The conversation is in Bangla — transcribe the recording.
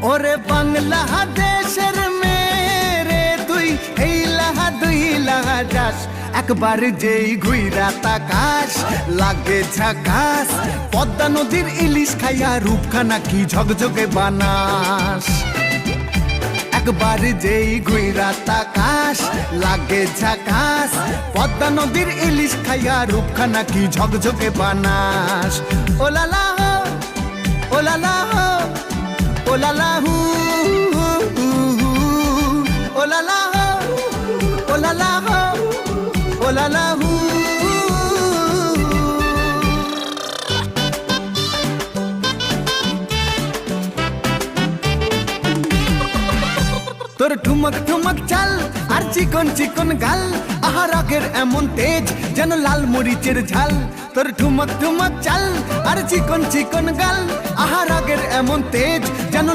ওরে বাংলাদেশের মেরে তুই এই লাহা দুই লাহা যাস, একবার যেই ঘুইরা তাকাস লাগে ঝাকাস। পদ্মা নদীর ইলিশ খাইয়া রূপখানা কি ঝকঝকে বানাস। একবার যেই ঘুইরা তাকাস লাগে ঝাকাস। পদ্মা নদীর ইলিশ খাইয়া রূপখানা কি ঝকঝকে বানাস। ওলালা হো ওলালা হো ওলালা হু ওলালা হো ওলালা হো ওলালা হু। তোর ঠুমক ঠুমক চাল আর চিকন চিকন গাল, আহা রাগের এমন তেজ যেন লাল মরিচের ঝাল। তোর ঠুমক ঠুমক চাল আর চিকন চিকন গাল, আহা রাগের এমন তেজ যেন